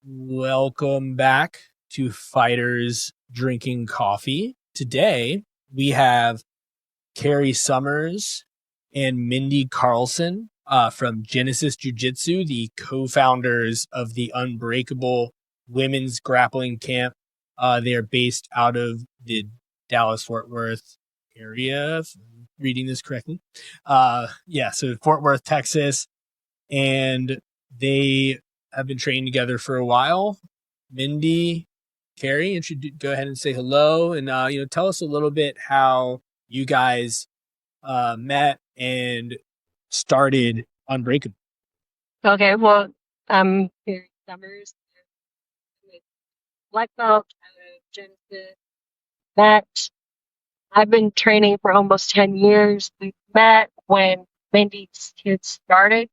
Welcome back to Fighters Drinking Coffee. Today we have Kari Summers and Mendi Carlson from Genesis Jiu-Jitsu, the co-founders of the Unbreakable women's grappling camp. They are based out of the Dallas-Fort Worth area, if I'm reading this correctly. So Fort Worth, Texas. And they have been training together for a while. Mendi, Kari, and should go ahead and say hello and tell us a little bit how you guys met and started Unbreakable. Okay, well, I'm Kari Summers, with black belt out of Genesis. Met. I've been training for almost 10 years. We met when Mendi's kids started.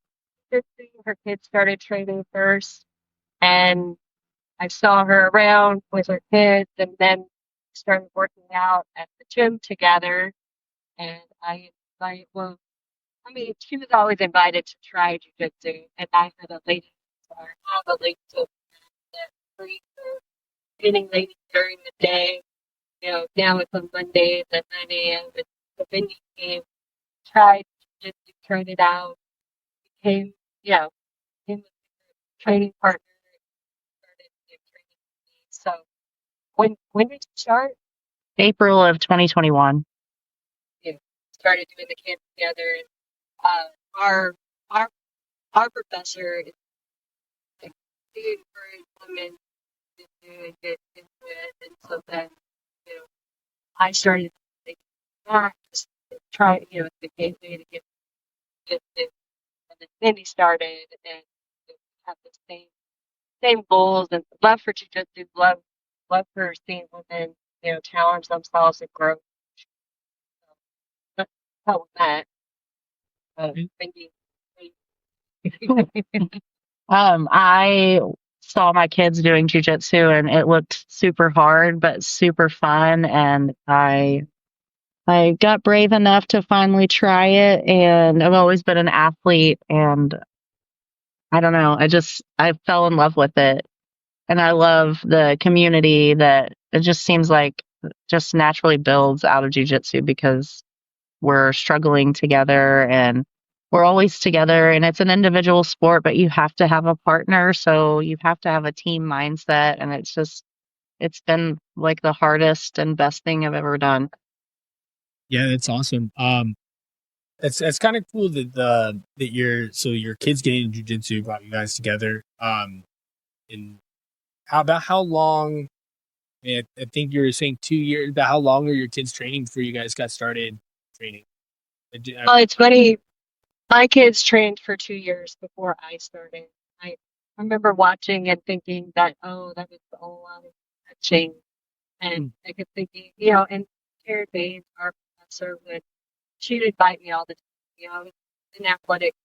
Her kids started training first, and I saw her around with her kids, and then started working out at the gym together. And she was always invited to try jujitsu, and I had a lady, or have a lady to that free for getting ladies during the day. Now it's on Mondays at 9 a.m. It's the Mendi came, tried jujitsu, tried it out, became, became a training partner, started training with me. So when did you start? April of 2021. Started doing the camp together, and our our our professor is like to encourage women to do and get into it, and so then I started thinking, just try it's the gateway to get it, and then Mendi started, and we have the same goals and love for jujitsu, love for seeing women challenge themselves and grow. So that's how we met. Mendi. I saw my kids doing jujitsu and it looked super hard, but super fun. And I got brave enough to finally try it. And I've always been an athlete, and I don't know, I fell in love with it. And I love the community that it just seems like just naturally builds out of jujitsu because we're struggling together and we're always together, and it's an individual sport, but you have to have a partner. So you have to have a team mindset. And it's been like the hardest and best thing I've ever done. Yeah, that's awesome. It's kind of cool that your kids getting into jiu-jitsu brought you guys together. And how long? I think you were saying 2 years. But how long are your kids training before you guys got started training? Well, it's funny. My kids trained for 2 years before I started. I remember watching and thinking that, oh, that was a lot of touching. And I kept thinking, and Karen Bain, our professor, she'd invite me all the time. I was an athletic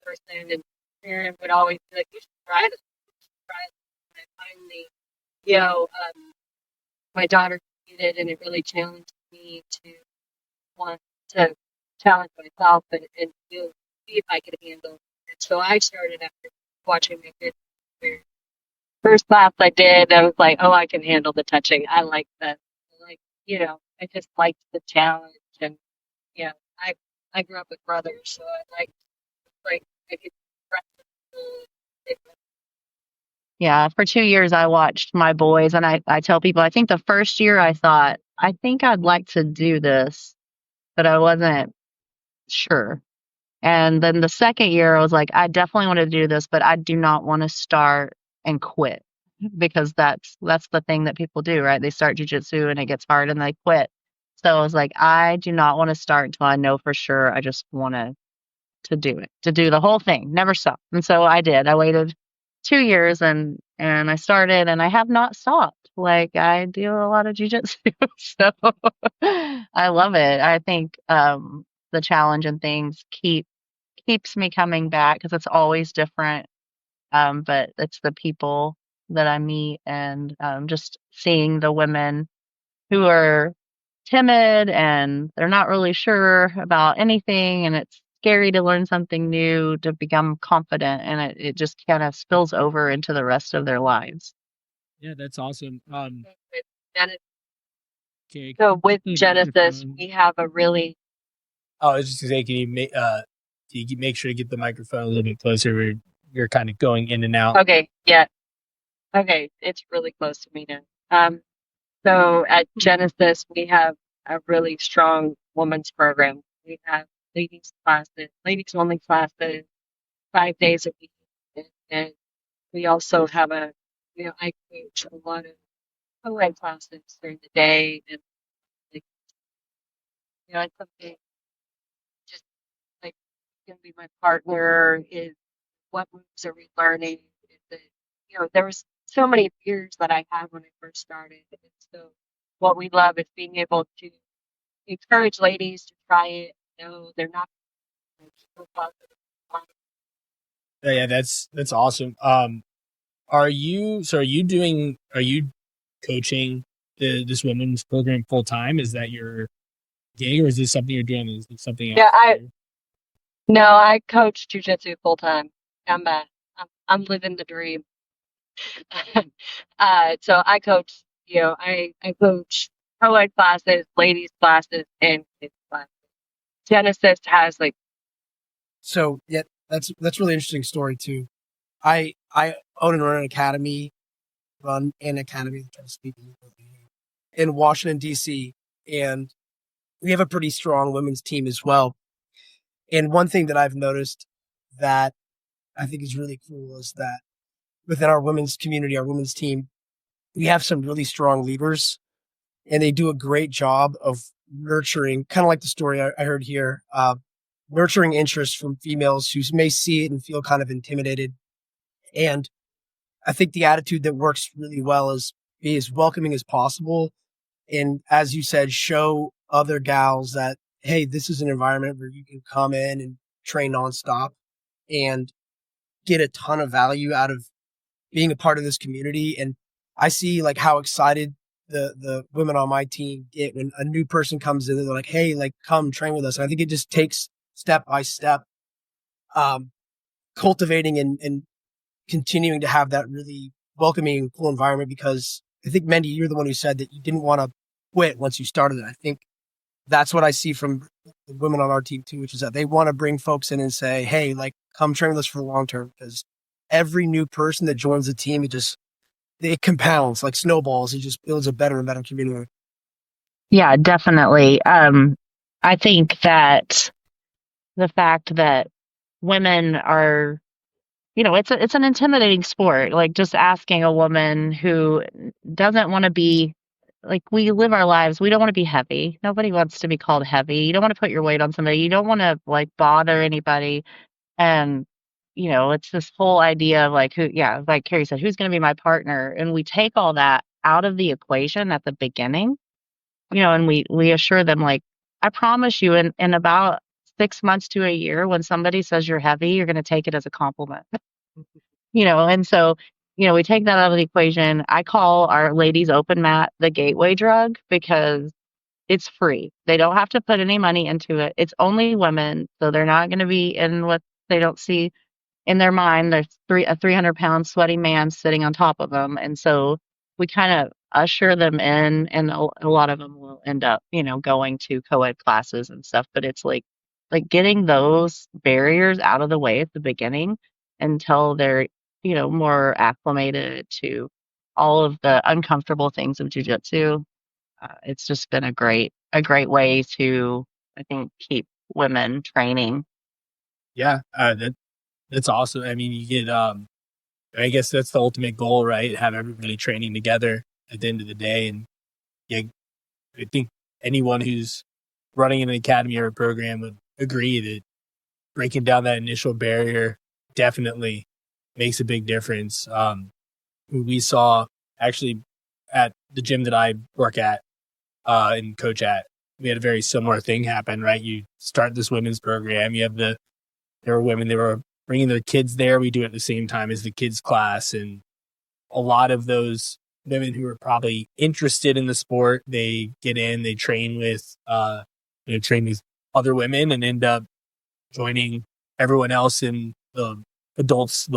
person, and Karen would always be like, you should try this. You should try this. And I finally, my daughter did it, and it really challenged me to want to challenge myself and see if I could handle it. So I started after watching my kids. First class I did, I was like, oh, I can handle the touching. I like that. I just liked the challenge. And yeah, I grew up with brothers, so I I could practice. Yeah, for 2 years I watched my boys, and I tell people, I think the first year I thought, I think I'd like to do this, but I wasn't sure. And then the second year I was like, I definitely want to do this, but I do not want to start and quit, because that's the thing that people do, right? They start jujitsu and it gets hard and they quit. So I was like, I do not want to start until I know for sure. I just want to do it, to do the whole thing, never stop. And so I did. I waited 2 years, and I started, and I have not stopped. Like, I do a lot of jujitsu, so I love it. I think the challenge and things keeps me coming back because it's always different. But it's the people that I meet, and just seeing the women who are timid and they're not really sure about anything, and it's scary to learn something new, to become confident, and it just kind of spills over into the rest of their lives. Yeah, that's awesome. Okay. So with Genesis, we have a really. Oh, I was just gonna say, can you make sure to get the microphone a little bit closer? You're kind of going in and out. Okay, yeah. Okay, it's really close to me now. So at Genesis, we have a really strong women's program. We have ladies classes, ladies only classes, 5 days a week, and we also have I coach a lot of co-ed classes during the day, and like, it's something just like can be my partner. Is what moves are we learning? Is it, there was so many fears that I had when I first started, and so what we love is being able to encourage ladies to try it. They're not so positive. Yeah, that's awesome. Are you coaching this women's program full time? Is that your gig, or is this something you're doing? Is it something else? Yeah, no, I coach Jiu-Jitsu full time. I'm living the dream. So I coach, I coach co-ed classes, ladies classes, and kids classes. Genesis has So yeah, that's really interesting story too. I own and run an academy, in Washington D.C. and we have a pretty strong women's team as well. And one thing that I've noticed that I think is really cool is that within our women's community, our women's team, we have some really strong leaders, and they do a great job of nurturing, kind of like the story I heard here, nurturing interest from females who may see it and feel kind of intimidated. And I think the attitude that works really well is be as welcoming as possible. And as you said, show other gals that, hey, this is an environment where you can come in and train nonstop and get a ton of value out of being a part of this community. And I see like how excited the women on my team get when a new person comes in and they're like, hey, like come train with us. And I think it just takes step by step, cultivating and continuing to have that really welcoming and cool environment, because I think, Mendi, you're the one who said that you didn't want to quit once you started it. I think that's what I see from the women on our team too, which is that they want to bring folks in and say, hey, like come train with us for the long term, because every new person that joins the team, it compounds like snowballs. It just builds a better and better community. Yeah, definitely. I think that the fact that women are, it's an intimidating sport. Like just asking a woman who doesn't want to be, like, we live our lives, we don't want to be heavy. Nobody wants to be called heavy. You don't want to put your weight on somebody. You don't want to like bother anybody. And, it's this whole idea of like like Kari said, who's going to be my partner? And we take all that out of the equation at the beginning, and we assure them like, I promise you in about 6 months to a year, when somebody says you're heavy, you're going to take it as a compliment. And so, we take that out of the equation. I call our ladies open mat the gateway drug because it's free. They don't have to put any money into it. It's only women, so they're not going to be in what they don't see in their mind. There's a 300-pound sweaty man sitting on top of them, and so we kind of usher them in, and a lot of them will end up, going to co-ed classes and stuff. But it's like getting those barriers out of the way at the beginning until they're, more acclimated to all of the uncomfortable things of jiu-jitsu. It's just been a great way to, I think, keep women training. Yeah, that's awesome. I mean, you get I guess that's the ultimate goal, right? Have everybody training together at the end of the day. And yeah, I think anyone who's running an academy or a program would agree that breaking down that initial barrier definitely makes a big difference. We saw actually at the gym that I work at and coach at, we had a very similar thing happen, right? You start this women's program, there were women that were bringing their kids there. We do it at the same time as the kids class. And a lot of those women who are probably interested in the sport, they get in, they train with, train with other women and end up joining everyone else in the adults,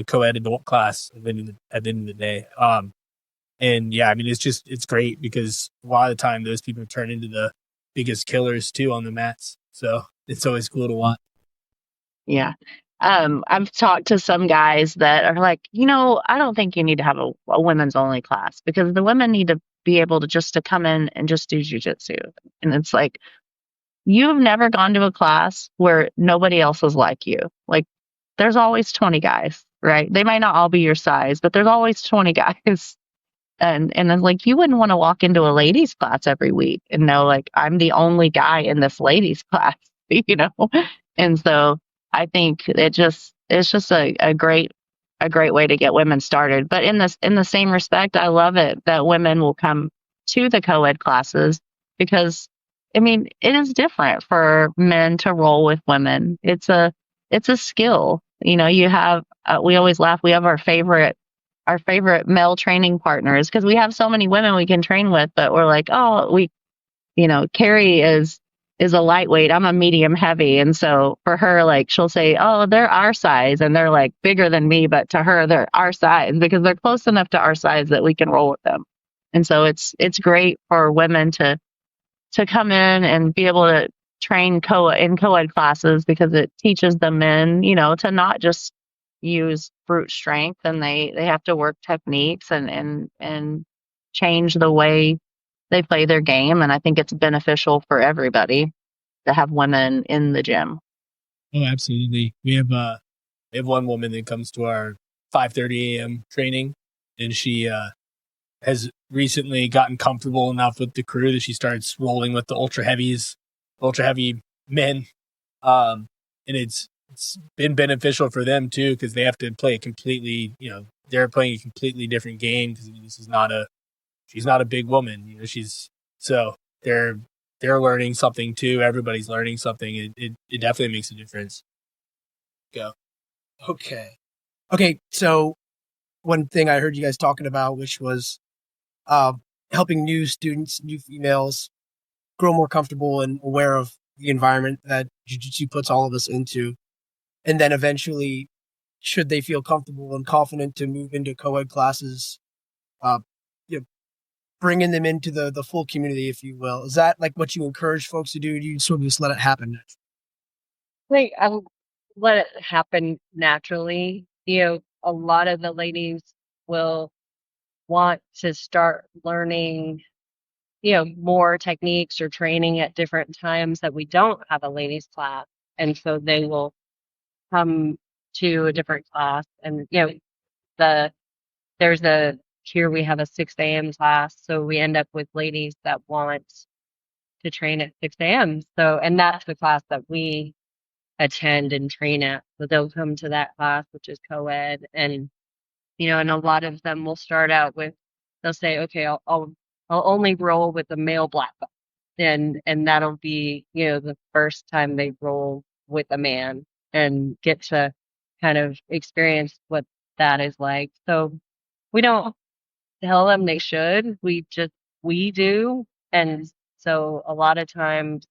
co-ed adult class at the end of the day. And yeah, I mean, it's great because a lot of the time those people turn into the biggest killers too on the mats. So it's always cool to watch. Yeah. I've talked to some guys that are like, I don't think you need to have a women's only class because the women need to be able to come in and just do jujitsu. And it's like, you've never gone to a class where nobody else is like you. Like, there's always 20 guys, right? They might not all be your size, but there's always 20 guys. And it's like, you wouldn't want to walk into a ladies class every week and know, like, I'm the only guy in this ladies class, And so I think it's just a great way to get women started. But in the same respect, I love it that women will come to the co-ed classes because, I mean, it is different for men to roll with women. It's a skill. You have, we always laugh. We have our favorite male training partners because we have so many women we can train with, but we're like, oh, Kari is a lightweight. I'm a medium heavy. And so for her, like, she'll say, oh, they're our size and they're like bigger than me, but to her, they're our size because they're close enough to our size that we can roll with them. And so it's great for women to come in and be able to train in co-ed classes because it teaches the men, to not just use brute strength, and they have to work techniques and change the way they play their game. And I think it's beneficial for everybody to have women in the gym. Oh, absolutely. We have one woman that comes to our 5:30 a.m. training, and she has recently gotten comfortable enough with the crew that she starts rolling with the ultra heavy men. And it's been beneficial for them too, because they have to play they're playing a completely different game because she's not a big woman, so they're learning something too. Everybody's learning something. It definitely makes a difference. Go. Okay. So one thing I heard you guys talking about, which was helping new students, new females, grow more comfortable and aware of the environment that Jiu-Jitsu puts all of us into. And then eventually, should they feel comfortable and confident to move into co-ed classes, bringing them into the full community, if you will. Is that like what you encourage folks to do? Do you sort of just let it happen? Like, I let it happen naturally. A lot of the ladies will want to start learning, more techniques or training at different times that we don't have a ladies class. And so they will come to a different class. And, here we have a 6 a.m. class. So we end up with ladies that want to train at 6 a.m. So, and that's the class that we attend and train at. So they'll come to that class, which is co-ed. And, and a lot of them will start out with, they'll say, okay, I'll only roll with the male black belt. And that'll be, the first time they roll with a man and get to kind of experience what that is like. So we don't tell them they should, we do. And so a lot of times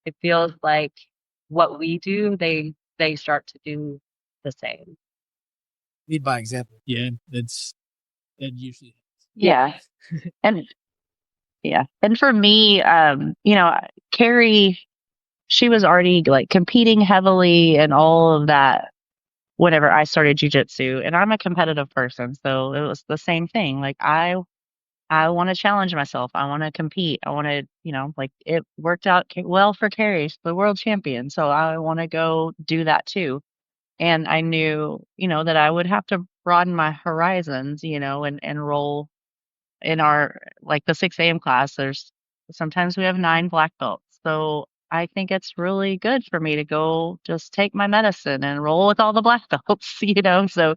it feels like what we do, they start to do the same. Lead by example. Yeah, that usually. Yeah. And for me, Kari, she was already like competing heavily and all of that whenever I started jiu-jitsu, and I'm a competitive person. So it was the same thing. Like I want to challenge myself. I want to compete. I want to, like it worked out well for Kari, the world champion. So I want to go do that too. And I knew, that I would have to broaden my horizons, and roll in our, like the 6 a.m. class. Sometimes we have 9 black belts. So I think it's really good for me to go just take my medicine and roll with all the black belts, So,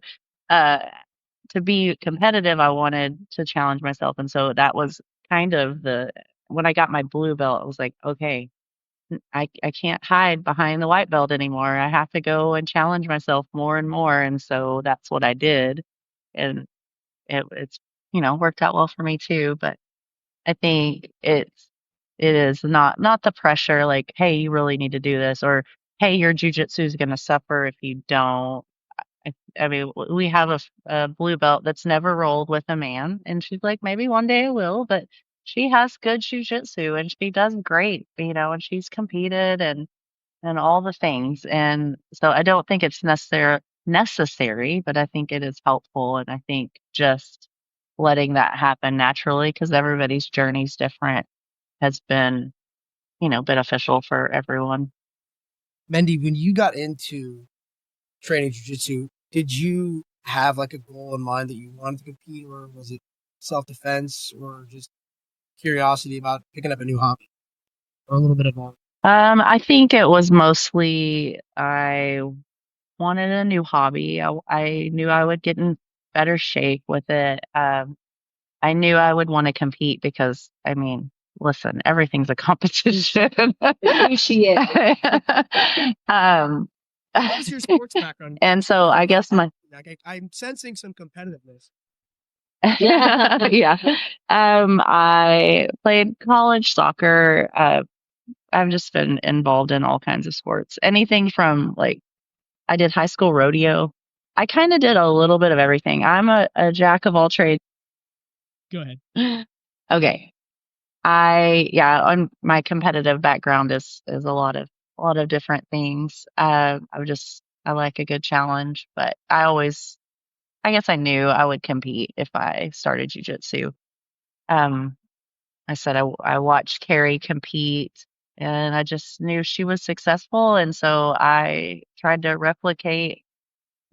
to be competitive, I wanted to challenge myself. And so that was kind of when I got my blue belt, I was like, okay, I can't hide behind the white belt anymore. I have to go and challenge myself more and more. And so that's what I did. And it's, worked out well for me too. But I think it is not the pressure like, hey, you really need to do this, or hey, your jujitsu is going to suffer if you don't. I mean, we have a blue belt that's never rolled with a man, and she's like, maybe one day I will, but she has good jujitsu and she does great, and she's competed and all the things. And so I don't think it's necessary, but I think it is helpful. And I think just letting that happen naturally, because everybody's journey is different, has been, beneficial for everyone. Mendi, when you got into training jiu-jitsu, did you have like a goal in mind that you wanted to compete, or was it self-defense, or just curiosity about picking up a new hobby, or a little bit of both? I think it was mostly I wanted a new hobby. I knew I would get in better shape with it. I knew I would want to compete because, I mean, listen, everything's a competition. Appreciate um, What's your sports background? and so I guess I'm sensing some competitiveness. yeah. I played college soccer. I've just been involved in all kinds of sports. Anything from I did high school rodeo. I kind of did a little bit of everything. I'm a jack of all trades. Go ahead. Okay. On my competitive background is a lot of different things. I like a good challenge, but I guess I knew I would compete if I started jujitsu. Um, I said I watched Kari compete and I just knew she was successful. And so I tried to replicate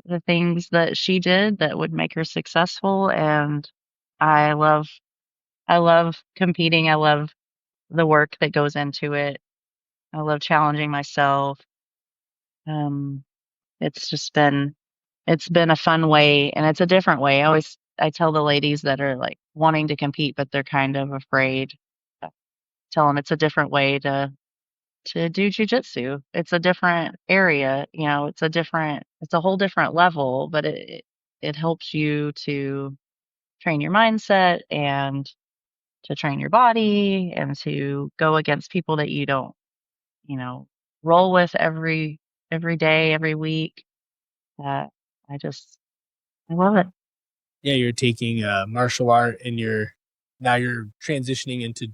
the things that she did that would make her successful. And I love, I love competing. I love the work that goes into it. I love challenging myself. Um, it's been a fun way and it's a different way. I tell the ladies that are wanting to compete, but they're kind of afraid. Tell them it's a different way to do jujitsu. It's a different area, it's a whole different level, but it helps you to train your mindset and to train your body and to go against people that you don't, you know, roll with every day, every week. That I love it. Yeah, you're taking martial art and now you're transitioning into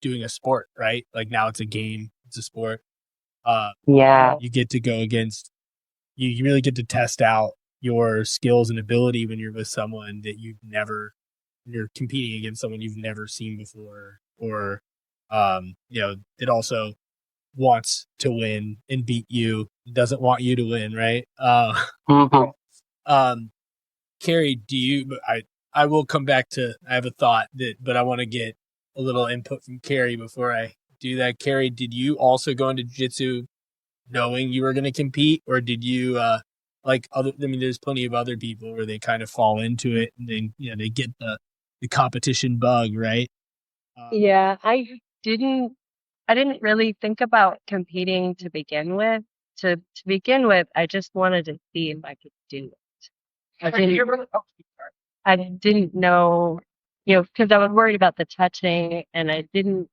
doing a sport, right? Like now it's a game, it's a sport. Yeah. You get to go against, you really get to test out your skills and ability when you're with someone that you're competing against someone you've never seen before, or, it also wants to win and beat you, doesn't want you to win, right? Mhm. Kari, I will come back to, I have a thought but I want to get a little input from Kari before I do that. Kari, did you also go into jiu-jitsu knowing you were going to compete, or did you, there's plenty of other people where they kind of fall into it and then, they get the competition bug, right? Yeah, I didn't really think about competing to begin with. To begin with, I just wanted to see if I could do it. I didn't know, because I was worried about the touching and I didn't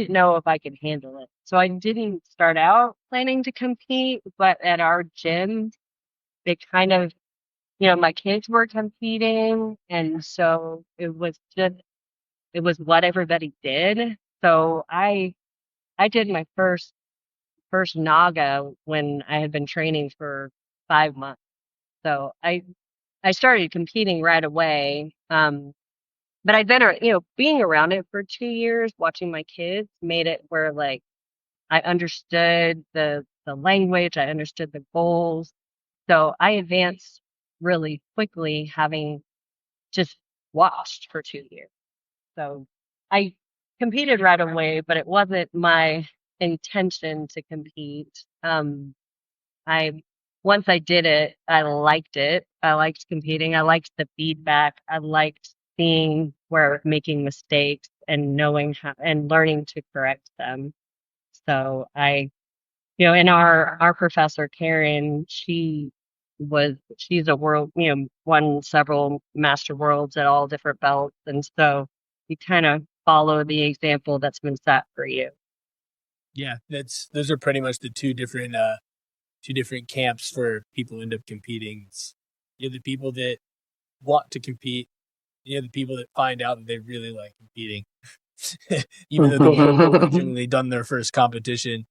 know if I could handle it. So I didn't start out planning to compete, but at our gym, they kind of, my kids were competing, and so it was what everybody did. So I did my first Naga when I had been training for 5 months. So I started competing right away. But I'd been, being around it for 2 years, watching my kids made it where I understood the language, I understood the goals. So I advanced really quickly, having just watched for 2 years. So I competed right away, but it wasn't my intention to compete. I Once I did it, I liked it. I liked competing. I liked the feedback. I liked seeing where I was making mistakes and knowing how and learning to correct them. So and our professor Karen, she's a world, won several master worlds at all different belts, and so you kind of follow the example that's been set for you. Yeah, those are pretty much the two different two different camps for people who end up competing. You have the people that want to compete. You have the people that find out that they really like competing, even though they've originally done their first competition.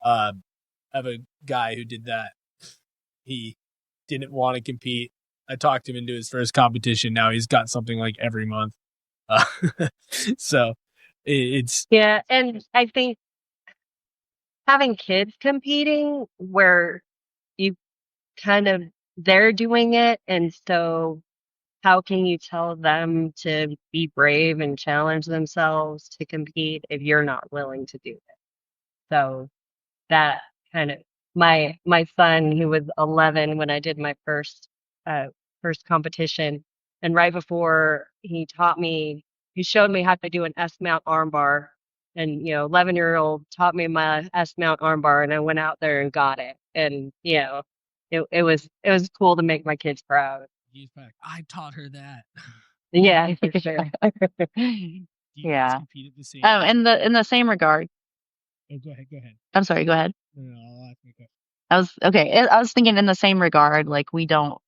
I have a guy who did that. He didn't want to compete. I talked him into his first competition. Now he's got something like every month. So it's Yeah, and I think having kids competing where you kind of they're doing it, and so how can you tell them to be brave and challenge themselves to compete if you're not willing to do it? So that kind of my son, who was 11 when I did my first competition, and right before he showed me how to do an S mount armbar, and 11-year-old taught me my S mount armbar, and I went out there and got it, and it was cool to make my kids proud. I taught her that. Yeah, for sure. You guys Yeah. compete at the same. In the same regard. Oh, go ahead. I'm sorry. Go ahead. No, I'll ask you a question. I was thinking in the same regard. Like we don't,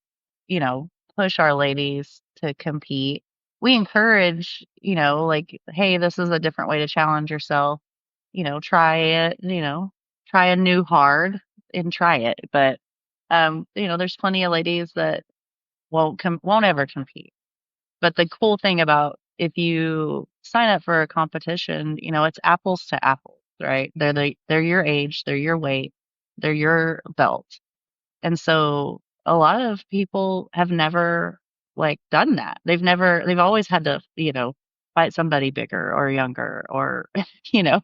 push our ladies to compete. We encourage, like, hey, this is a different way to challenge yourself. Try it. Try a new hard and try it. But there's plenty of ladies that won't ever compete. But the cool thing about if you sign up for a competition, it's apples to apples, right? They're your age, they're your weight, they're your belt. And so a lot of people have never like done that. They've always had to, fight somebody bigger or younger or you know.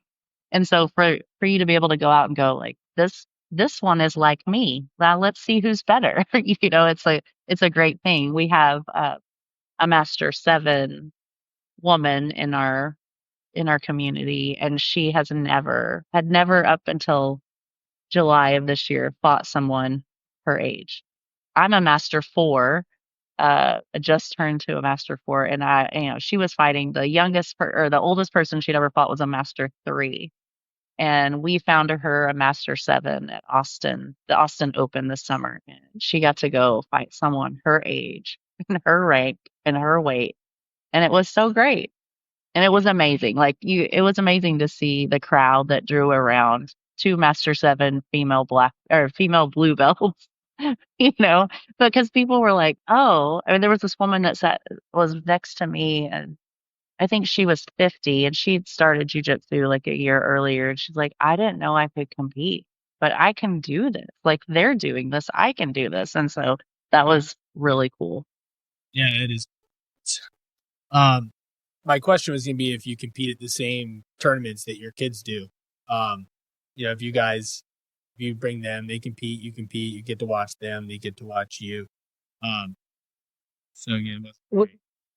And so for you to be able to go out and go like this one is like me. Now let's see who's better. It's a great thing. We have a master 7 woman in our community, and she had never up until July of this year fought someone her age. I'm a master 4, just turned to a master 4, and she was fighting the oldest person she'd ever fought was a master 3. And we found her a master 7 at the Austin Open this summer, and she got to go fight someone her age and her rank and her weight, and it was so great. And it was amazing. It was amazing to see the crowd that drew around 2 Master 7 female blue belts, because people were like, oh, I mean, there was this woman was next to me, and I think she was 50, and she'd started jujitsu like a year earlier. And she's like, I didn't know I could compete, but I can do this. Like they're doing this, I can do this. And so that was really cool. Yeah, it is. My question was going to be if you compete at the same tournaments that your kids do. If you bring them, they compete, you get to watch them, they get to watch you. So again,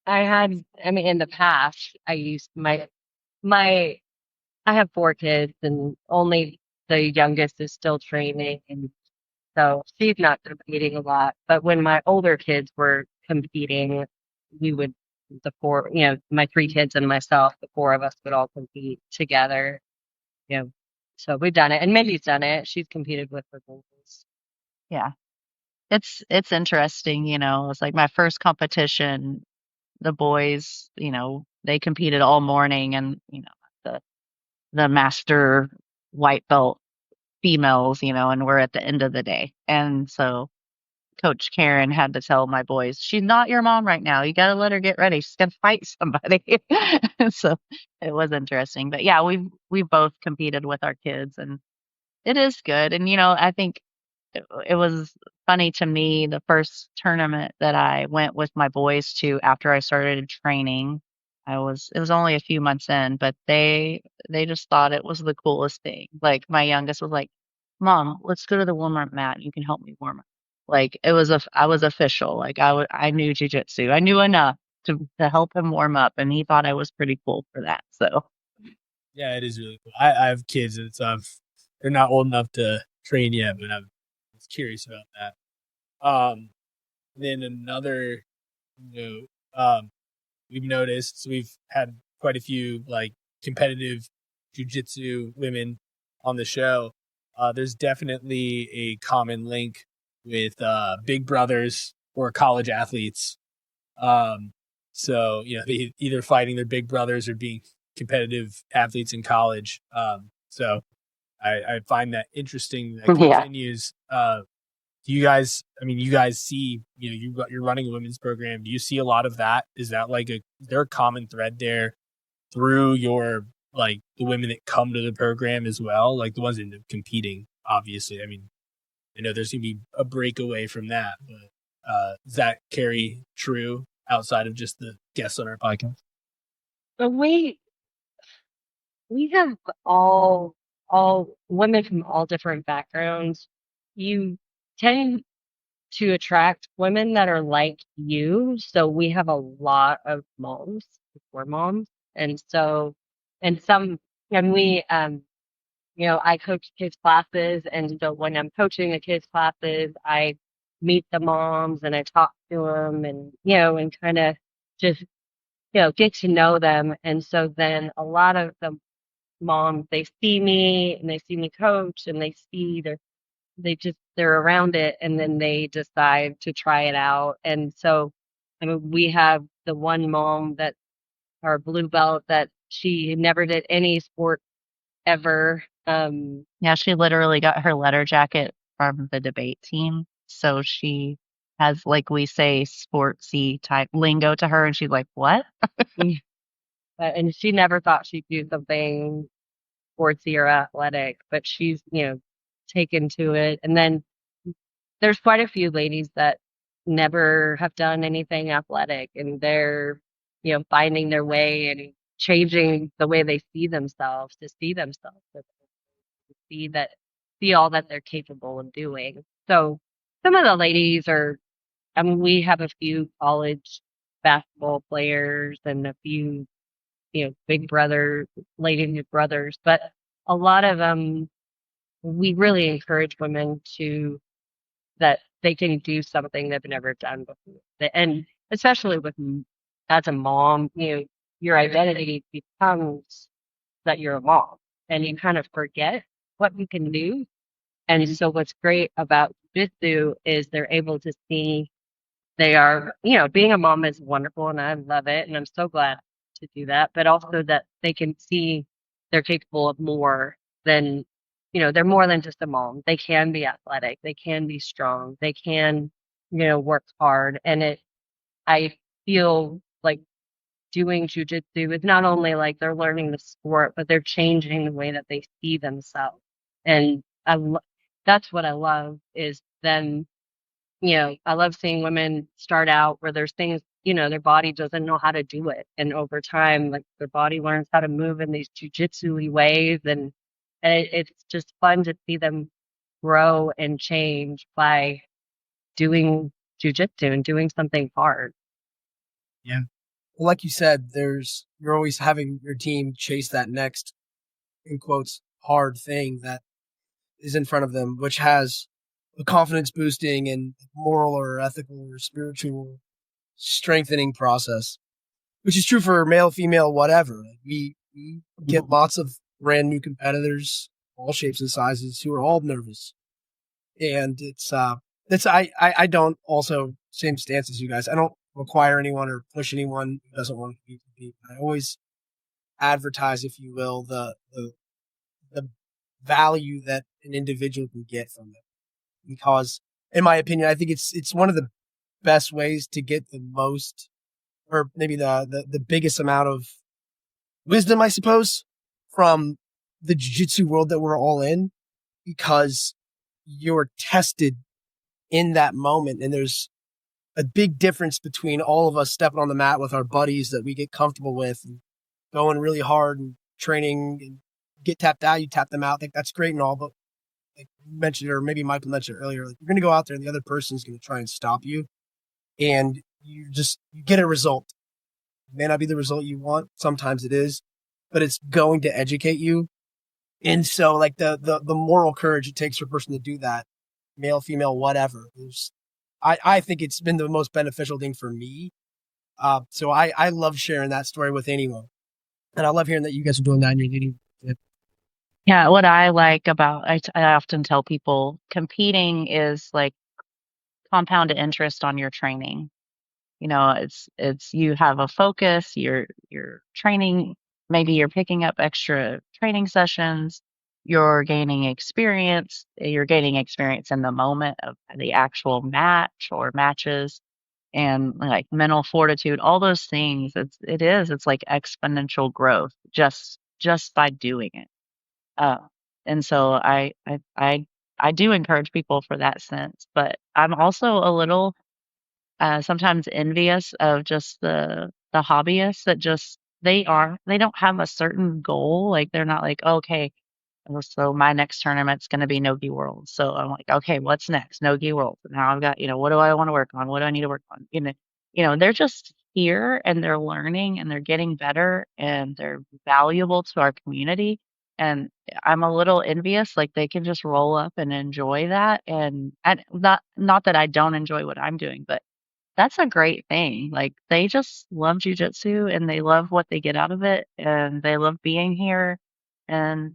In the past, I used my I have 4 kids, and only the youngest is still training, and so she's not competing a lot. But when my older kids were competing, we would the 4, my 3 kids and myself, the 4 of us would all compete together. So we've done it, and Mindy's done it. She's competed with her boys. Yeah. It's interesting, it's like my first competition, the boys, they competed all morning, and the master white belt females, and we're at the end of the day. And so Coach Karen had to tell my boys, she's not your mom right now. You got to let her get ready. She's going to fight somebody. So it was interesting. But yeah, we've both competed with our kids, and it is good. And, I think it was funny to me, the first tournament that I went with my boys to after I started training. It was only a few months in, but they just thought it was the coolest thing. Like my youngest was like, Mom, let's go to the warm up mat. You can help me warm up. Like I was official. Like I knew jujitsu. I knew enough to help him warm up, and he thought I was pretty cool for that. So yeah, it is really cool. I have kids, and they're not old enough to train yet, but I'm curious about that. Then another note, we've noticed we've had quite a few like competitive jujitsu women on the show. there's definitely a common link with big brothers or college athletes. So, they either fighting their big brothers or being competitive athletes in college. So I find that interesting. That Yeah. continues. Do you guys, you guys see, you're running a women's program. Do you see a lot of that? Is that is there a common thread there through your, the women that come to the program as well? Like the ones that end up competing, obviously. I know there's going to be a breakaway from that, but is that, Kari, true outside of just the guests on our podcast? But we have all women from all different backgrounds. You tend to attract women that are like you. So we have a lot of moms, we're moms. And so, and we, I coach kids classes. And so when I'm coaching the kids classes, I meet the moms and I talk to them and, and kind of just, get to know them. And so then a lot of the moms, they see me and they see me coach and they see they're around it and then they decide to try it out. And so, we have the one mom that our blue belt that she never did any sport ever. Yeah, she literally got her letter jacket from the debate team. So she has, like we say, sportsy type lingo to her. And she's like, what? And she never thought she'd do something sportsy or athletic, but she's, taken to it. And then there's quite a few ladies that never have done anything athletic and they're, finding their way and changing the way they see themselves to see all that they're capable of doing. So some of the ladies we have a few college basketball players and a few, big brother, lady brothers, but a lot of them, we really encourage women that they can do something they've never done before. And especially as a mom, your identity becomes that you're a mom and you kind of forget what you can do. And so what's great about Jiu-Jitsu is they're able to see they are, being a mom is wonderful and I love it. And I'm so glad to do that, but also that they can see they're capable of more than, they're more than just a mom. They can be athletic. They can be strong. They can, work hard. And I feel like doing jujitsu is not only like they're learning the sport, but they're changing the way that they see themselves. And that's what I love is then, I love seeing women start out where there's things, their body doesn't know how to do it. And over time, like their body learns how to move in these jujitsu-y ways. And it's just fun to see them grow and change by doing jujitsu and doing something hard. Yeah. Well, like you said, you're always having your team chase that next, in quotes, hard thing that is in front of them, which has a confidence boosting and moral or ethical or spiritual strengthening process, which is true for male, female, whatever. We get lots of brand new competitors, all shapes and sizes, who are all nervous. And I don't also, same stance as you guys. I don't require anyone or push anyone who doesn't want to compete. I always advertise, if you will, the value that an individual can get from it. Because, in my opinion, I think it's one of the best ways to get the most, or maybe the biggest amount of wisdom, I suppose, from the jiu-jitsu world that we're all in, because you're tested in that moment. And there's a big difference between all of us stepping on the mat with our buddies that we get comfortable with and going really hard and training and get tapped out, you tap them out. I think that's great and all, but like you mentioned, or maybe Michael mentioned earlier, like you're going to go out there and the other person's going to try and stop you, and you get a result. It may not be the result you want. Sometimes it is, but it's going to educate you. And so like the moral courage it takes for a person to do that, male, female, whatever, I think it's been the most beneficial thing for me. So I love sharing that story with anyone. And I love hearing that you guys are doing that and you're leading it. Yeah, what I like about I often tell people competing is like compounded interest on your training. You know, it's you have a focus, you're training, maybe you're picking up extra training sessions, you're gaining experience in the moment of the actual match or matches and like mental fortitude, all those things. It's like exponential growth just by doing it. Uh, and so I do encourage people for that sense, but I'm also a little sometimes envious of just the hobbyists that just they don't have a certain goal. Like they're not like, okay, well, so my next tournament's going to be Nogi World. So I'm like, okay, what's next? Nogi World. Now I've got, what do I want to work on? What do I need to work on? They're just here and they're learning and they're getting better and they're valuable to our community. And I'm a little envious, like they can just roll up and enjoy that. And not that I don't enjoy what I'm doing, but that's a great thing. Like they just love jujitsu and they love what they get out of it and they love being here and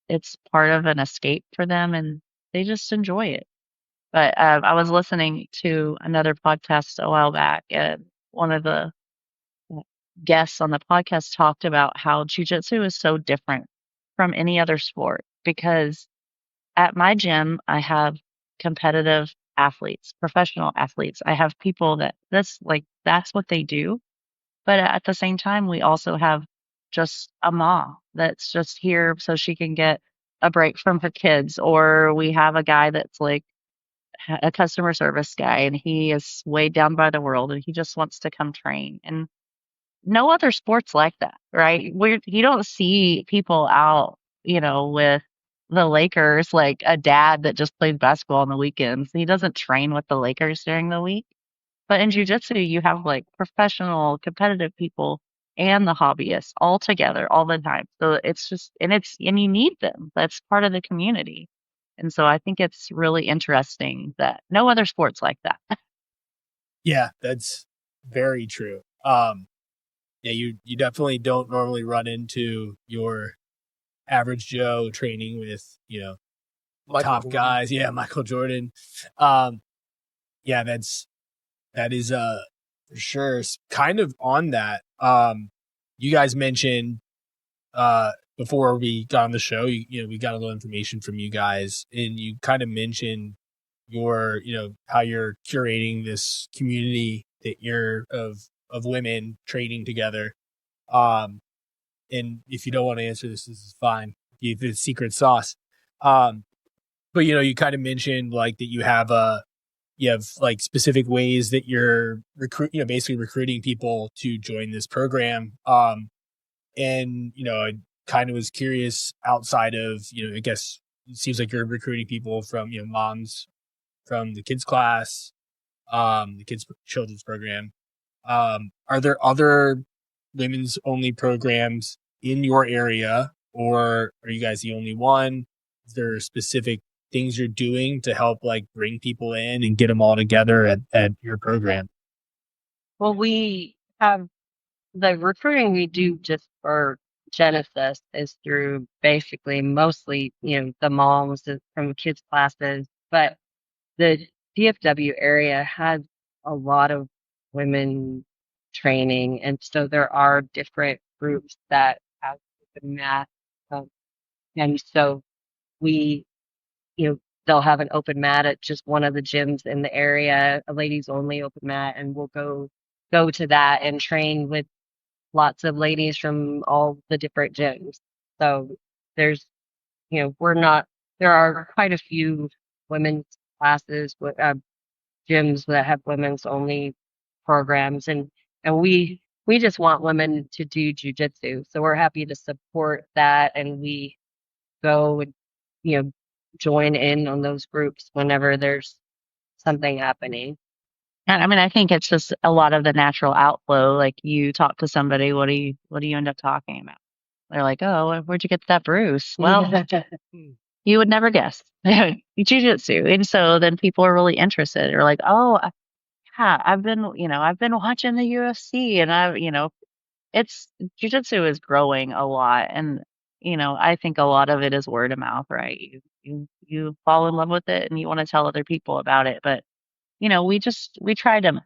it's part of an escape for them and they just enjoy it. But I was listening to another podcast a while back and one of the guests on the podcast talked about how jujitsu is so different from any other sport because at my gym, I have competitive athletes, professional athletes. I have people that's what they do. But at the same time, we also have just a mom that's just here so she can get a break from her kids. Or we have a guy that's like a customer service guy and he is way down by the world and he just wants to come train. And no other sports like that, right? Where you don't see people out, with the Lakers, like a dad that just plays basketball on the weekends. He doesn't train with the Lakers during the week. But in jujitsu, you have like professional, competitive people and the hobbyists all together all the time. So it's just, and you need them. That's part of the community. And so I think it's really interesting that no other sports like that. Yeah, that's very true. Yeah, you definitely don't normally run into your average Joe training with, Michael top Jordan. guys. Yeah, Michael Jordan. Yeah, that is for sure. Kind of on that. You guys mentioned before we got on the show, we got a little information from you guys, and you kind of mentioned your, how you're curating this community that you're of women training together. And if you don't want to answer this is fine. It's the secret sauce. But you kind of mentioned like that you have like specific ways that you're basically recruiting people to join this program. And I kind of was curious outside of, I guess it seems like you're recruiting people from, moms from the kids class, the kids children's program. Are there other women's only programs in your area, or are you guys the only one? Is there specific things you're doing to help like bring people in and get them all together at your program? Well, we have the recruiting we do just for Genesis is through basically mostly, the moms from kids classes, but the DFW area has a lot of women training, and so there are different groups that have open mat, um, and so we, they'll have an open mat at just one of the gyms in the area, a ladies only open mat, and we'll go to that and train with lots of ladies from all the different gyms. So there's, we're not, there are quite a few women's classes with gyms that have women's only programs, and we just want women to do jujitsu. So we're happy to support that, and we go and join in on those groups whenever there's something happening. And I mean, I think it's just a lot of the natural outflow. Like you talk to somebody, what do you end up talking about? They're like, oh, where'd you get that bruise? Well, you would never guess. Jiu-jitsu. And so then people are really interested. They're like, oh, yeah, I've been watching the UFC and it's jiu-jitsu is growing a lot. And I think a lot of it is word of mouth, right? You fall in love with it and you want to tell other people about it. But, we try to,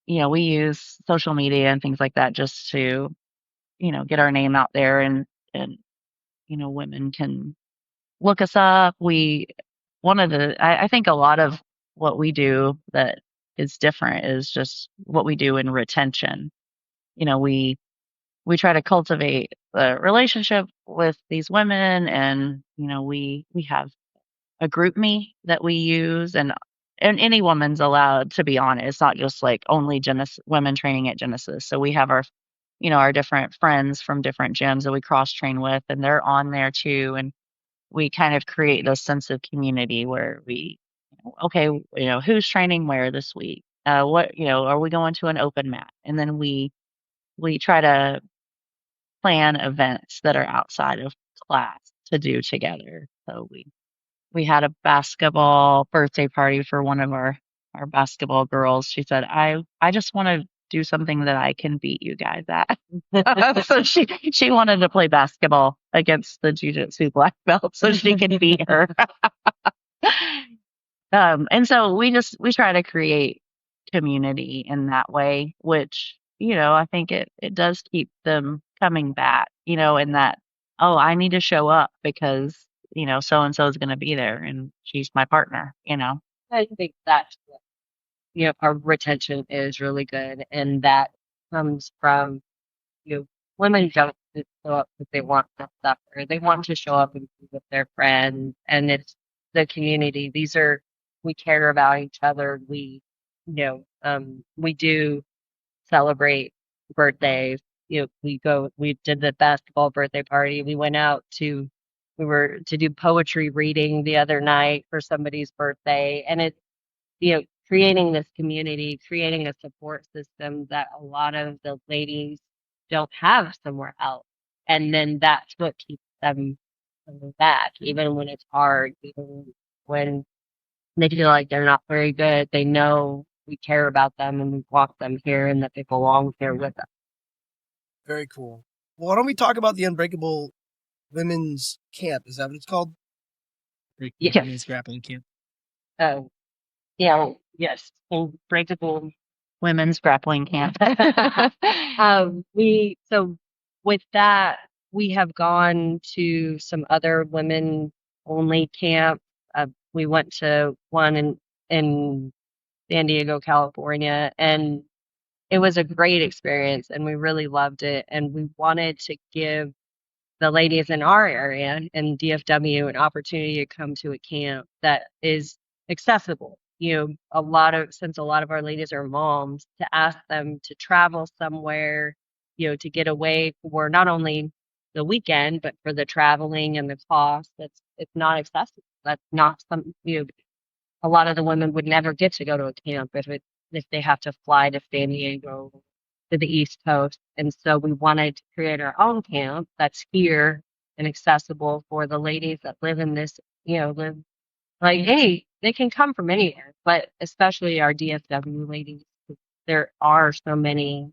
we use social media and things like that just to, get our name out there and, women can look us up. I think a lot of what we do that is different is just what we do in retention. We try to cultivate a relationship with these women, and we have a group me that we use, and any woman's allowed to be on it. It's not just like only women training at Genesis. So we have our different friends from different gyms that we cross train with, and they're on there too. And we kind of create a sense of community where okay, who's training where this week? Are we going to an open mat? And then we try to plan events that are outside of class to do together. So we had a basketball birthday party for one of our basketball girls. She said, I just want to do something that I can beat you guys at. So she wanted to play basketball against the Jiu-Jitsu black belt so she can beat her. And so we try to create community in that way, which, I think it does keep them coming back, in that, oh, I need to show up because, so and so is going to be there and she's my partner. I think that our retention is really good, and that comes from women don't just show up because they want to suffer. They want to show up and be with their friends, and it's the community. We care about each other. We do celebrate birthdays. We did the basketball birthday party. We were to do poetry reading the other night for somebody's birthday, and it's creating this community, creating a support system that a lot of the ladies don't have somewhere else. And then that's what keeps them coming back, even when it's hard, even when they feel like they're not very good. They know we care about them and we want them here and that they belong here with us. Very cool. Well, why don't we talk about the Unbreakable Women's Camp? Is that what it's called? Yeah. Women's Grappling Camp. Yes. Unbreakable Women's Grappling Camp. So with that, we have gone to some other women only camps. We went to one in San Diego, California, and it was a great experience, and we really loved it. And we wanted to give the ladies in our area and DFW an opportunity to come to a camp that is accessible. Since a lot of our ladies are moms, to ask them to travel somewhere, to get away for not only the weekend, but for the traveling and the cost. It's not accessible. That's not something, a lot of the women would never get to go to a camp if they have to fly to San Diego, to the East Coast. And so we wanted to create our own camp that's here and accessible for the ladies that live in this, live like, hey, they can come from anywhere, but especially our DFW ladies. There are so many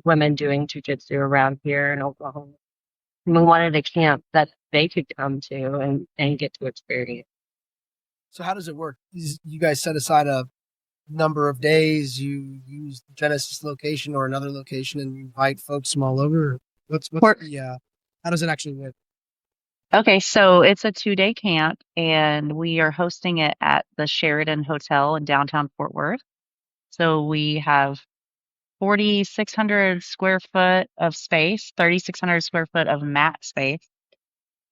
women doing jujitsu around here in Oklahoma. And we wanted a camp that they could come to and get to experience. So how does it work? You guys set aside a number of days, you use the Genesis location or another location and you invite folks from all over? How does it actually work? Okay, so it's a 2-day camp, and we are hosting it at the Sheridan Hotel in downtown Fort Worth. So we have 4,600 square foot of space, 3,600 square foot of mat space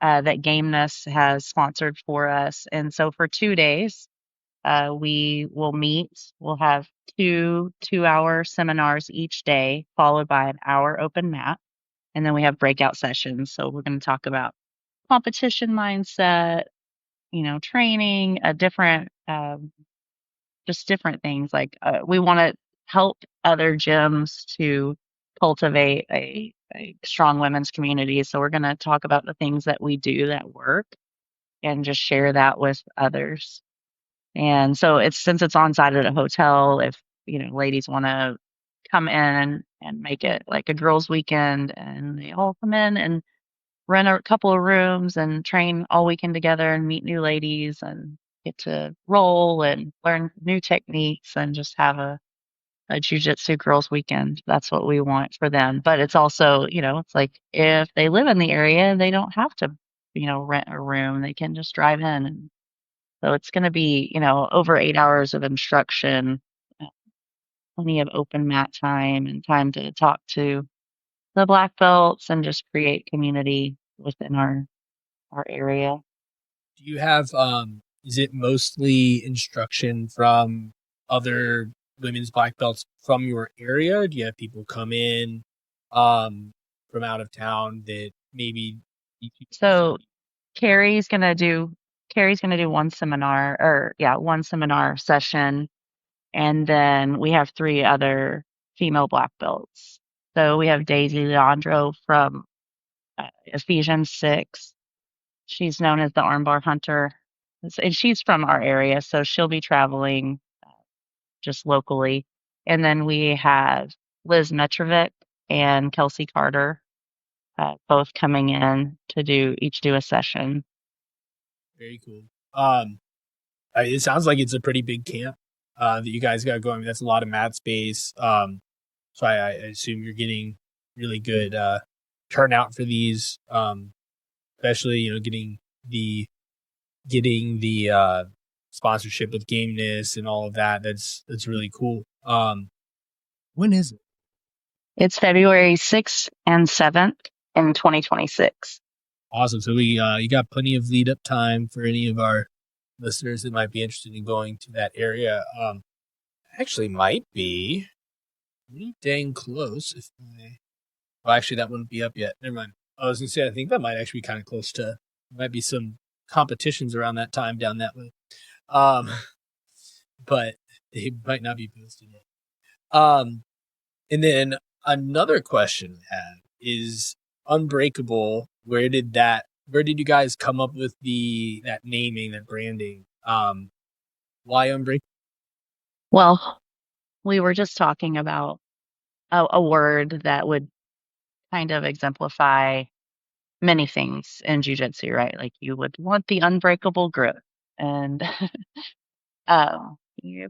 that Gameness has sponsored for us. And so for 2 days, we will meet. We'll have two-hour seminars each day, followed by an hour open mat. And then we have breakout sessions. So we're going to talk about competition mindset, training, just different things. Like we want to help other gyms to cultivate a strong women's community. So we're going to talk about the things that we do that work and just share that with others. And so since it's on site at a hotel, if ladies want to come in and make it like a girls' weekend, and they all come in and rent a couple of rooms and train all weekend together and meet new ladies and get to roll and learn new techniques and just have a jiu-jitsu girls weekend. That's what we want for them. But it's also, it's like if they live in the area, they don't have to, rent a room. They can just drive in. And so it's going to be, over 8 hours of instruction, uh, plenty of open mat time and time to talk to the black belts and just create community within our area. Do you have is it mostly instruction from other women's black belts from your area? Do you have people come in from out of town that maybe So Kari's gonna do one seminar one seminar session, and then we have 3 other female black belts. So we have Daisy Leandro from Ephesians 6. She's known as the armbar hunter, and she's from our area, so she'll be traveling just locally. And then we have Liz Metrovic and Kelsey Carter, both coming in to do a session. Very cool. It sounds like it's a pretty big camp that you guys got going. That's a lot of mat space. So I assume you're getting really good turnout for these, especially getting the sponsorship with Gameness and all of that. That's really cool. When is it? It's February 6th and 7th in 2026. Awesome. So you got plenty of lead up time for any of our listeners that might be interested in going to that area. Actually might be pretty dang close. Well, actually, that wouldn't be up yet. Never mind. I was gonna say I think that might actually be kind of close to. Might be some competitions around that time down that way. But they might not be posted yet. And then another question I have is Unbreakable. Where did you guys come up with that naming, that branding? Why Unbreakable? Well, we were just talking about a word that would kind of exemplify many things in jiu-jitsu, right? Like you would want the unbreakable grip, and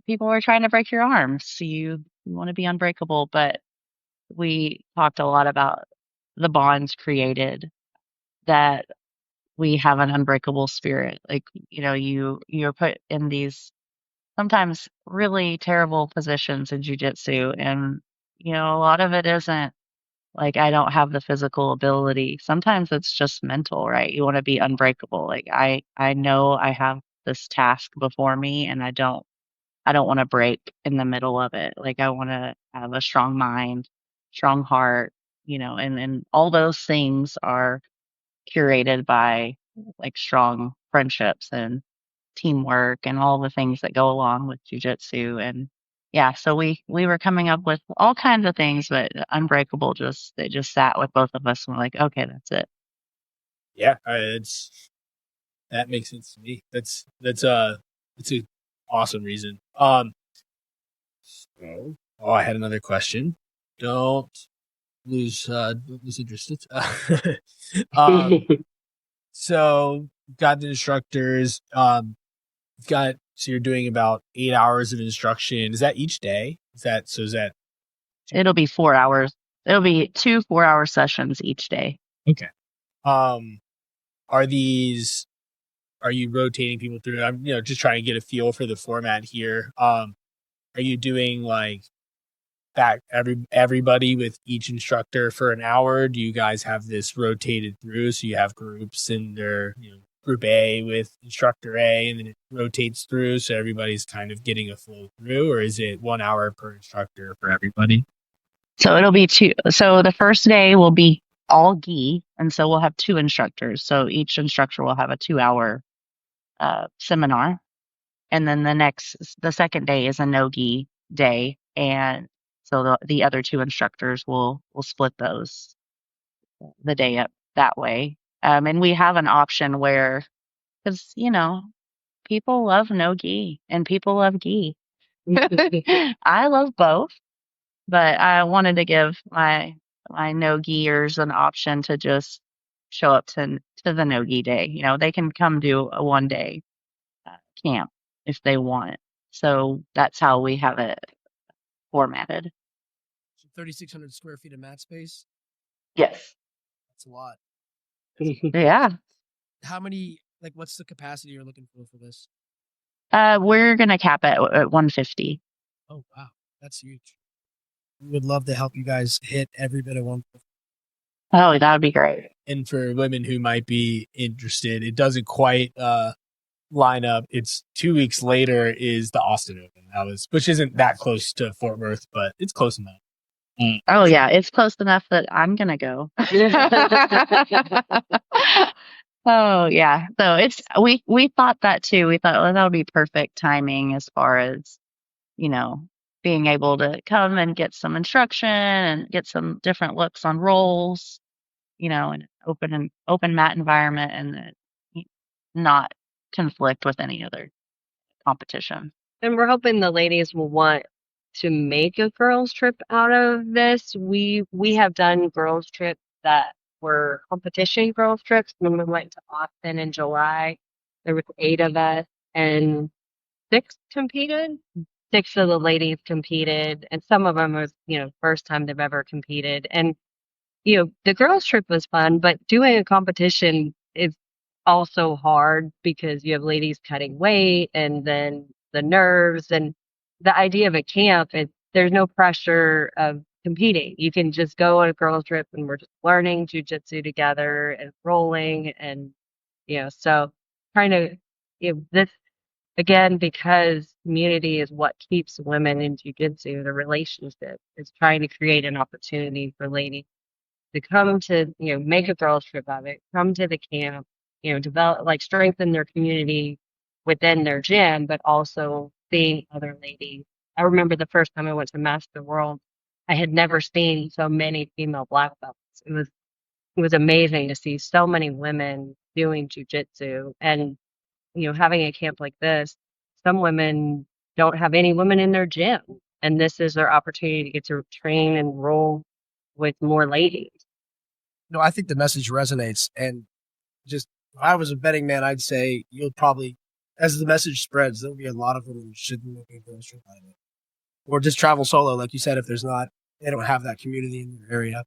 people are trying to break your arms, so you want to be unbreakable. But we talked a lot about the bonds created, that we have an unbreakable spirit. Like, you're put in these sometimes really terrible positions in jiu-jitsu, and a lot of it isn't like I don't have the physical ability. Sometimes it's just mental, right? You want to be unbreakable. Like I know I have this task before me, and I don't want to break in the middle of it. Like I want to have a strong mind, strong heart, and all those things are curated by like strong friendships and teamwork and all the things that go along with jujitsu. And yeah, so we were coming up with all kinds of things, but Unbreakable they just sat with both of us and we're like, okay, that's it. Yeah, that makes sense to me. That's an awesome reason. I had another question. Don't lose interest. So got the instructors. So you're doing about 8 hours of instruction. Is that each day? Is that? It'll be 4 hours. It'll be 2 4-hour sessions each day. Okay. Are you rotating people through? I'm just trying to get a feel for the format here. Are you doing like back everybody with each instructor for an hour? Do you guys have this rotated through? So you have groups and they're group A with instructor A, and then it rotates through, so everybody's kind of getting a flow through, or is it 1 hour per instructor for everybody? So it'll be 2. So the first day will be all gi, and so we'll have 2 instructors. So each instructor will have a 2-hour seminar, and then the second day is a no gi day, and so the other 2 instructors will split the day up that way. And we have an option where, because people love no gi and people love gi. I love both, but I wanted to give my no giers an option to just show up to the no-gi day. You know, they can come do a 1-day camp if they want. So that's how we have it formatted. 3,600 square feet of mat space. Yes. That's a lot. Yeah. How many? Like, what's the capacity you're looking for this? We're gonna cap it at 150. Oh wow, that's huge. We would love to help you guys hit every bit of 150. Oh, that would be great. And for women who might be interested, it doesn't quite line up. It's 2 weeks later is the Austin Open. Which isn't that close to Fort Worth, but it's close enough. Oh yeah, it's close enough that I'm gonna go. Oh yeah. So we thought that too. We thought, well, that would be perfect timing as far as, you know, being able to come and get some instruction and get some different looks on rolls, you know, in an open mat environment, and not conflict with any other competition. And we're hoping the ladies will want to make a girls trip out of this. We have done girls trips that were competition girls trips. When we went to Austin in July, there was 8 of us and 6 competed. 6 of the ladies competed, and some of them was, you know, first time they've ever competed. And, you know, the girls trip was fun, but doing a competition is also hard because you have ladies cutting weight and then the nerves, and the idea of a camp is there's no pressure of competing. You can just go on a girls trip and we're just learning jiu-jitsu together and rolling, and, you know, so trying to, you know, this again, because community is what keeps women in jiu-jitsu, the relationship is trying to create an opportunity for ladies to come to, you know, make a girls trip of it, come to the camp, you know, develop, like, strengthen their community within their gym, but also seeing other ladies. I remember the first time I went to Master World, I had never seen so many female black belts. It was amazing to see so many women doing jujitsu, and, you know, having a camp like this, some women don't have any women in their gym, and this is their opportunity to get to train and roll with more ladies. No, I think the message resonates, and just if I was a betting man, I'd say you'll probably, as the message spreads, there'll be a lot of women who shouldn't make a girls trip out of it, or just travel solo, like you said. If they don't have that community in their area.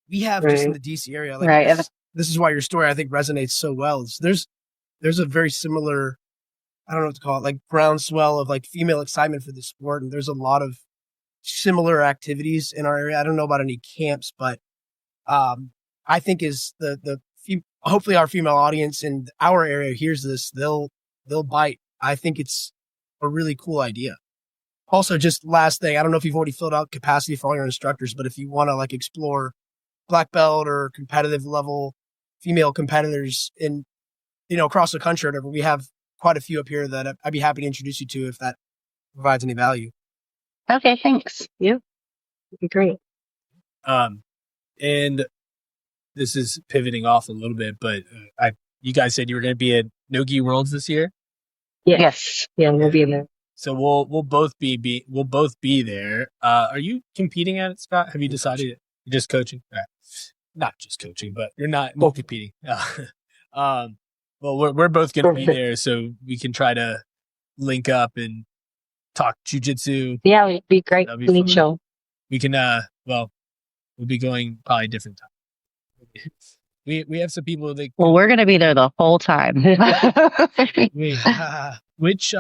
We have just in the DC area, like Right. this is why your story I think resonates so well. There's a very similar, I don't know what to call it, like groundswell of like female excitement for the sport, and there's a lot of similar activities in our area. I don't know about any camps, but I think is hopefully our female audience in our area hears this, they'll bite. I think it's a really cool idea. Also, just last thing, I don't know if you've already filled out capacity for all your instructors, but if you want to like explore black belt or competitive level female competitors in, you know, across the country or whatever, we have quite a few up here that I'd be happy to introduce you to if that provides any value. Okay, thanks. Yeah, it'd be great. And this is pivoting off a little bit, but you guys said you were going to be at No-Gi Worlds this year. Yes. Yeah, we'll be in there. So we'll both be there. Are you competing at it, Scott? Have you decided you're just coaching? Right. Not just coaching, but you're not competing. Well, we're both going to be there, so we can try to link up and talk jiu-jitsu. Yeah, it'd be great. That'd be Neat fun. show. We can we'll be going probably a different time. We have some people that. Well, we're gonna be there the whole time. Which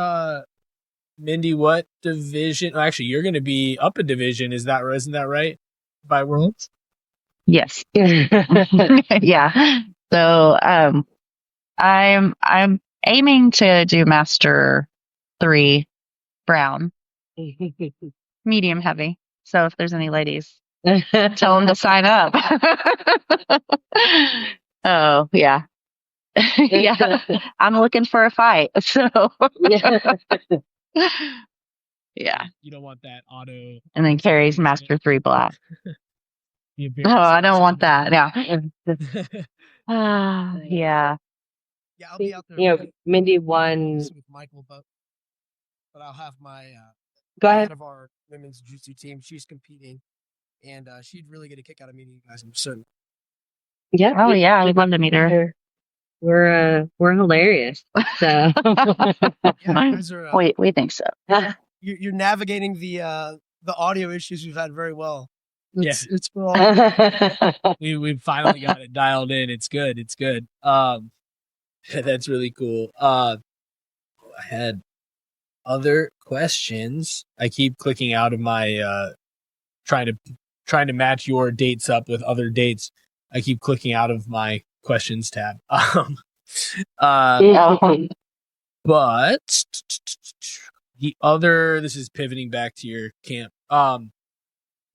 Mendi, what division? Oh, actually, you're going to be up a division. Isn't that right? By Worlds? Yes. Yeah. So I'm aiming to do Master 3 Brown, medium heavy. So if there's any ladies, tell them to sign up. Oh yeah. Yeah. I'm looking for a fight. So yeah. You don't want that auto. And then Kari's Master 3 Black. Oh, I don't want that. Yeah. Yeah. Yeah, I'll be out there. You know, Mendi won. With Michael, but I'll have my Go ahead. head of our women's jiu-jitsu team. She's competing, and she'd really get a kick out of meeting you guys. I'm certain. Yeah. Oh yeah, I would love to meet her. We're hilarious. So Yeah, you guys are, We think so. you're navigating the audio issues we've had very well. Yeah. It's for all. We finally got it dialed in. It's good. It's good. That's really cool. I had other questions. I keep clicking out of my trying to match your dates up with other dates. I keep clicking out of my questions tab. But this is pivoting back to your camp.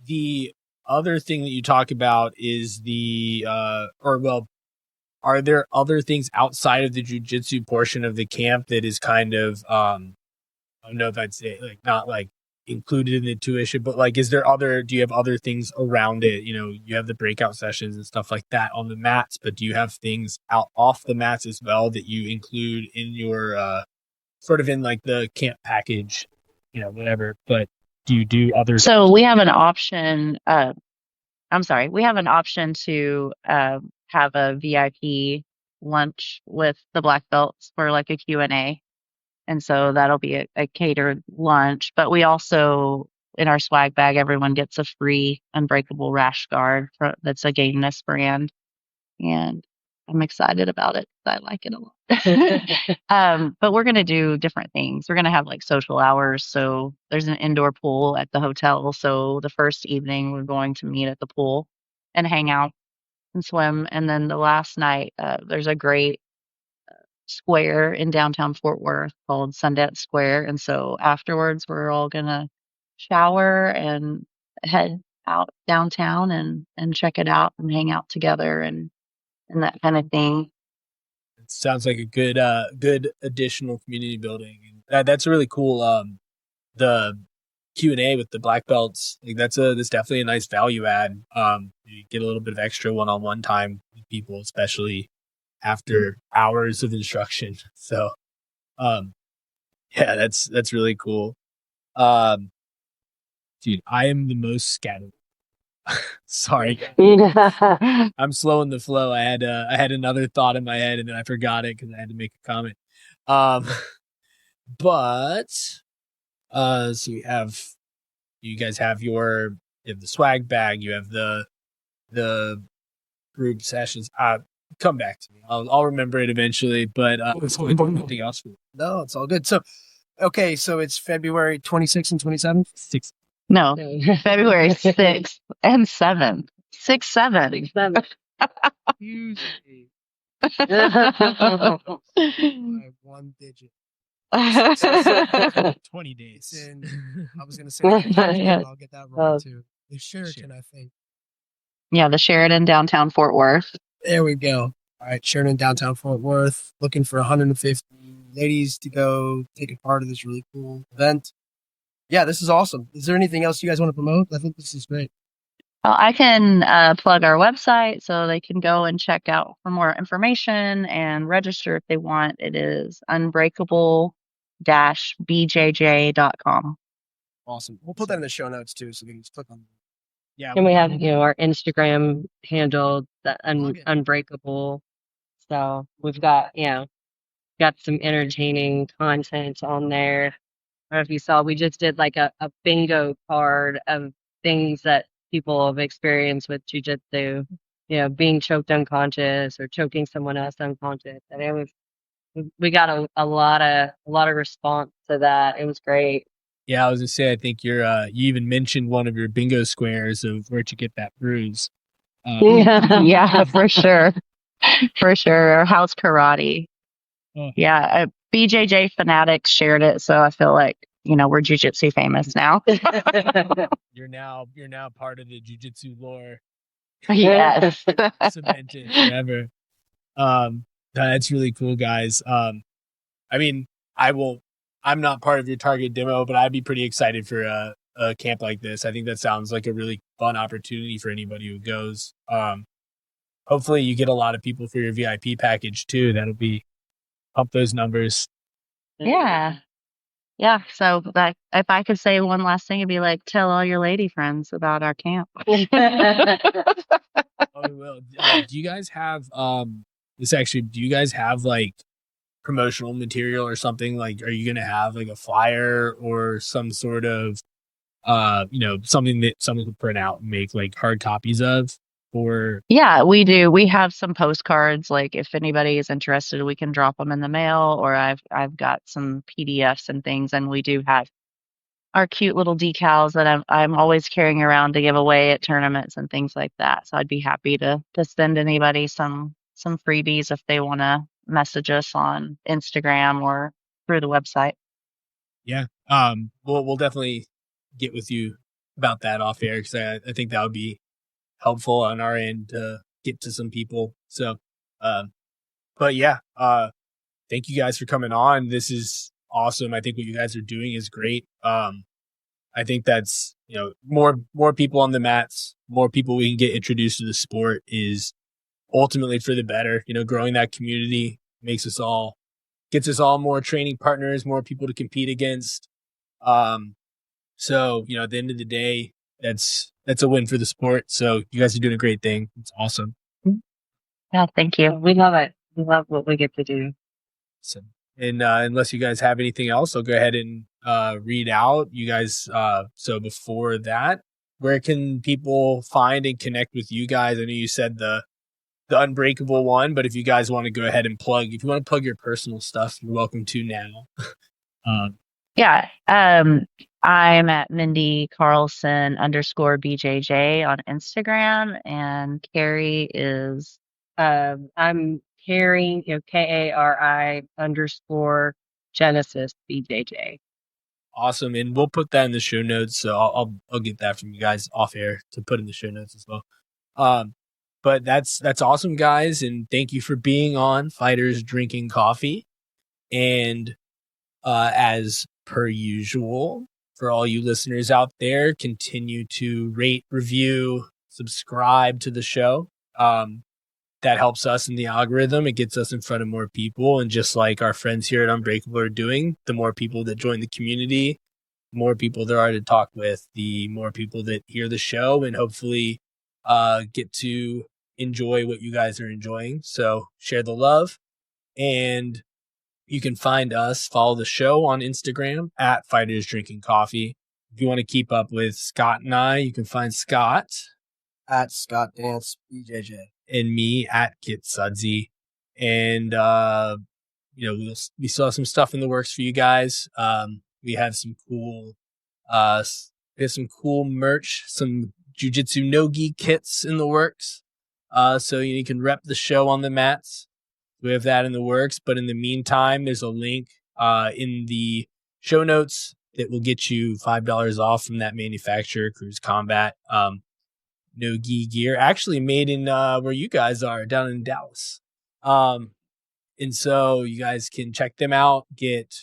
The other thing that you talk about is are there other things outside of the jiu-jitsu portion of the camp that is kind of, I don't know if I'd say like not like included in the tuition, but like, do you have other things around it? You know, you have the breakout sessions and stuff like that on the mats, but do you have things off the mats as well that you include in your, sort of in like the camp package, you know, whatever, but do you do other? So we have an option. We have an option to have a VIP lunch with the black belts for like a Q&A. And so that'll be a catered lunch. But we also, in our swag bag, everyone gets a free Unbreakable rash guard that's a Gainess brand. And I'm excited about it. I like it a lot. But we're going to do different things. We're going to have like social hours. So there's an indoor pool at the hotel. So the first evening, we're going to meet at the pool and hang out and swim. And then the last night, there's a great square in downtown Fort Worth called Sundance Square. And so afterwards, we're all going to shower and head out downtown and check it out and hang out together and that kind of thing. It sounds like a good additional community building. That's really cool. The Q&A with the black belts, like that's definitely a nice value add. You get a little bit of extra one-on-one time with people, especially after hours of instruction. So, yeah, that's really cool. Dude, I am the most scattered. Sorry. I'm slow in the flow. I had another thought in my head and then I forgot it because I had to make a comment. But so you guys have you have the swag bag, you have the group sessions. Come back to me. I'll remember it eventually. But anything else? No, it's all good. So, okay, so it's February 26th and 27th. No, February 6th and 7th. 6, 7. Usually. One digit. 20 days. I was going to say, I'll get that wrong too. The Sheridan, I think. Yeah, the Sheridan downtown Fort Worth. There we go. All right, Sheridan downtown Fort Worth, looking for 150 ladies to go take a part of this really cool event. Yeah, this is awesome. Is there anything else you guys want to promote? I think this is great. Well, I can plug our website so they can go and check out for more information and register if they want. It is unbreakable-bjj.com. Awesome. We'll put that in the show notes too, so you can just click on. Yeah, and we have our Instagram handle, the Unbreakable. So we've got some entertaining content on there. I don't know if you saw, we just did like a bingo card of things that people have experienced with jiu-jitsu, being choked unconscious or choking someone else unconscious. And we got a lot of response to that. It was great. Yeah, I was gonna say, I think you even mentioned one of your bingo squares of where'd you get that bruise. Yeah, for sure. For sure. House karate. Yeah, BJJ fanatics shared it, so I feel like we're jiu-jitsu famous now. You're now part of the jiu-jitsu lore. Yes, cemented forever. That's really cool, guys. I mean, I'm not part of your target demo, but I'd be pretty excited for a camp like this. I think that sounds like a really fun opportunity for anybody who goes. Hopefully, you get a lot of people for your VIP package too. That'll be up those numbers. Yeah. So if I could say one last thing, it'd be like, tell all your lady friends about our camp. Oh, we will. Do you guys have do you guys have like promotional material or something? Like, are you gonna have like a flyer or some sort of something that someone could print out and make like hard copies of? Or Yeah, we do. We have some postcards. Like if anybody is interested, we can drop them in the mail, or I've got some PDFs and things, and we do have our cute little decals that I'm always carrying around to give away at tournaments and things like that. So I'd be happy to send anybody some freebies if they want to message us on Instagram or through the website. yeah, we'll definitely get with you about that off air, because I think that would be helpful on our end to get to some people. So, but yeah, thank you guys for coming on. This is awesome. I think what you guys are doing is great. I think that's, more people on the mats, more people we can get introduced to the sport is ultimately for the better. Growing that community gets us all more training partners, more people to compete against. So, at the end of the day, that's a win for the sport. So you guys are doing a great thing. It's awesome. Yeah, thank you. We love it. We love what we get to do. So, and unless you guys have anything else, I'll go ahead and read out you guys. So before that, where can people find and connect with you guys? I know you said the Unbreakable one, but if you guys want to go ahead and if you want to plug your personal stuff, you're welcome to now. Yeah. I'm at Mendi Carlson _BJJ on Instagram, and Kari is I'm Kari, KARI _Genesis BJJ. Awesome. And we'll put that in the show notes. So I'll get that from you guys off air to put in the show notes as well. But that's awesome, guys. And thank you for being on Fighters Drinking Coffee. And as per usual, for all you listeners out there, continue to rate, review, subscribe to the show. That helps us in the algorithm. It gets us in front of more people. And just like our friends here at Unbreakable are doing, the more people that join the community, the more people there are to talk with, the more people that hear the show and hopefully get to enjoy what you guys are enjoying. So share the love. And you can follow the show on Instagram at Fighters Drinking Coffee. If you want to keep up with Scott and I, you can find Scott at Scott Dance BJJ. And me at Kit Sudsy. And, we still have some stuff in the works for you guys. We have some cool merch, some Jiu-Jitsu no-gi kits in the works. So you can rep the show on the mats. We have that in the works. But in the meantime, there's a link in the show notes that will get you $5 off from that manufacturer, Cruise Combat. No-gi gear, actually made in where you guys are, down in Dallas. And so you guys can check them out, get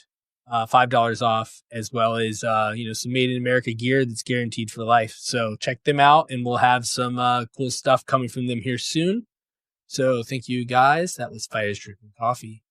$5 off, as well as some made in America gear that's guaranteed for life. So check them out, and we'll have some cool stuff coming from them here soon. So thank you guys. That was Fighters Drinking Coffee.